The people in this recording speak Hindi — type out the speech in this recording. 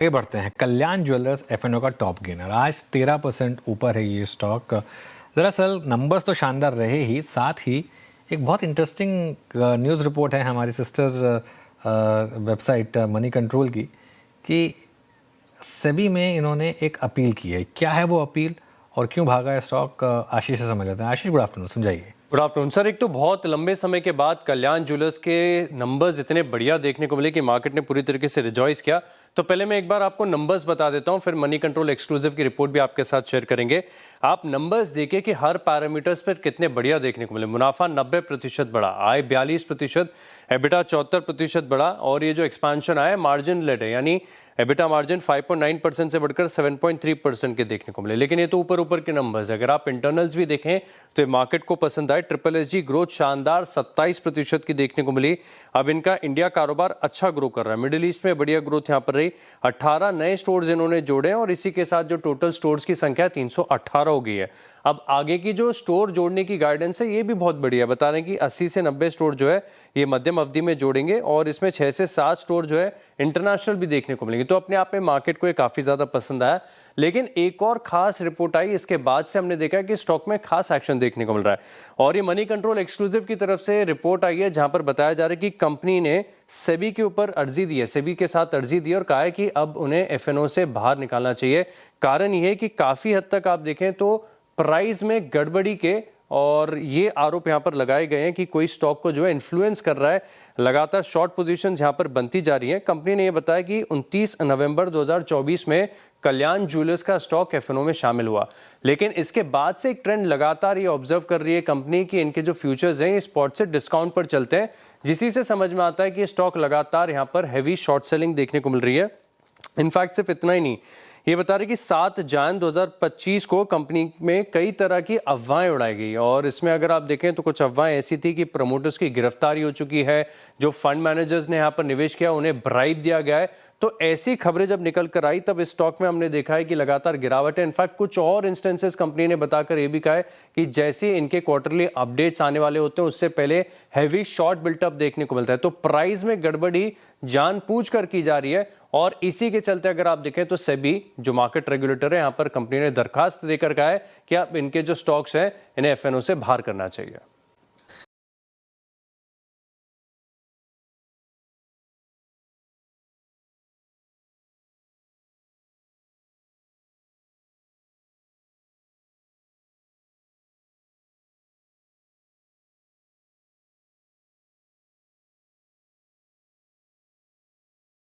आगे बढ़ते हैं। कल्याण ज्वेलर्स एफएनओ का टॉप गेनर, आज 13% ऊपर है ये स्टॉक। दरअसल नंबर्स तो शानदार रहे ही, साथ ही एक बहुत इंटरेस्टिंग न्यूज़ रिपोर्ट है हमारी सिस्टर वेबसाइट मनी कंट्रोल की कि सेबी में इन्होंने एक अपील की है। क्या है वो अपील और क्यों भागा है स्टॉक, आशीष से समझ लेते हैं। आशीष, गुड आफ्टरनून, समझाइए। Good afternoon sir. एक तो बहुत लंबे समय के बाद कल्याण ज्वेलर्स के नंबर्स इतने बढ़िया देखने को मिले कि मार्केट ने पूरी तरीके से रिजॉइस किया। तो पहले मैं एक बार आपको नंबर्स बता देता हूं, फिर मनी कंट्रोल एक्सक्लूसिव की रिपोर्ट भी आपके साथ शेयर करेंगे। आप नंबर्स देखिए कि हर पैरामीटर्स पर कितने बढ़िया देखने को मिले। मुनाफा 90% बढ़ा, आय 42%, एबिटा 74% बढ़ा, और ये जो एक्सपांशन आया मार्जिन लेड है, यानी एबिटा मार्जिन 5.9% से बढ़कर 7.3% के देखने को मिले। लेकिन ये तो ऊपर ऊपर के नंबर्स है। अगर आप इंटरनल्स भी देखें तो ये मार्केट को पसंद आए। ट्रिपल एसजी ग्रोथ शानदार 27% की देखने को मिली। अब इनका इंडिया कारोबार अच्छा ग्रो कर रहा है, मिडिल ईस्ट में बढ़िया ग्रोथ यहाँ पर रही। 18 नए स्टोर्स इन्होंने जोड़े और इसी के साथ जो टोटल स्टोर्स की संख्या 318 हो गई है। अब आगे की जो स्टोर जोड़ने की गाइडेंस है ये भी बहुत बढ़िया, बता रहे हैं कि 80 से 90 स्टोर जो है ये मध्यम अवधि में जोड़ेंगे, और इसमें 6 से 7 स्टोर जो है इंटरनेशनल भी देखने को मिलेंगे। तो अपने आप में मार्केट को ये काफी ज्यादा पसंद आया। लेकिन एक और खास रिपोर्ट आई, इसके बाद से हमने देखा कि स्टॉक में खास एक्शन देखने को मिल रहा है, और ये मनी कंट्रोल एक्सक्लूसिव की तरफ से रिपोर्ट आई है जहां पर बताया जा रहा है कि कंपनी ने सेबी के ऊपर अर्जी दी है, सेबी के साथ अर्जी दी और कहा है कि अब उन्हें एफएनओ से बाहर निकालना चाहिए। कारण यह है कि काफी हद तक आप देखें तो प्राइस में गड़बड़ी के, और ये आरोप यहां पर लगाए गए हैं कि कोई स्टॉक को जो है इन्फ्लुएंस कर रहा है। लगातार शॉर्ट पोजीशंस यहां पर बनती जा रही हैं। कंपनी ने यह बताया कि 29 नवंबर 2024 में कल्याण ज्वेलर्स का स्टॉक एफएनओ में शामिल हुआ, लेकिन इसके बाद से एक ट्रेंड लगातार ये ऑब्जर्व कर रही है कंपनी कि इनके जो फ्यूचर्स हैं स्पॉट से डिस्काउंट पर चलते हैं, जिसी से समझ में आता है कि स्टॉक लगातार यहां पर हैवी शॉर्ट सेलिंग देखने को मिल रही है। इनफैक्ट सिर्फ इतना ही नहीं, ये बता रहे कि 7 जनवरी 2025 को कंपनी में कई तरह की अफवाहें उड़ाई गई, और इसमें अगर आप देखें तो कुछ अफवाहें ऐसी थी कि प्रमोटर्स की गिरफ्तारी हो चुकी है, जो फंड मैनेजर्स ने यहाँ पर निवेश किया उन्हें ब्राइब दिया गया है। तो ऐसी खबरें जब निकल कर आई तब इस स्टॉक में हमने देखा है कि लगातार गिरावट है। इनफैक्ट कुछ और इंस्टेंसेस कंपनी ने बताकर ये भी कहा है कि जैसे इनके क्वार्टरली अपडेट्स आने वाले होते हैं उससे पहले हैवी शॉर्ट बिल्टअप देखने को मिलता है। तो प्राइस में गड़बड़ी जानबूझकर की जा रही है, और इसी के चलते अगर आप देखें तो सेबी जो मार्केट रेगुलेटर है यहाँ पर कंपनी ने दरखास्त देकर कहा है कि अब इनके जो स्टॉक्स हैं इन्हें एफएनओ से बाहर करना चाहिए।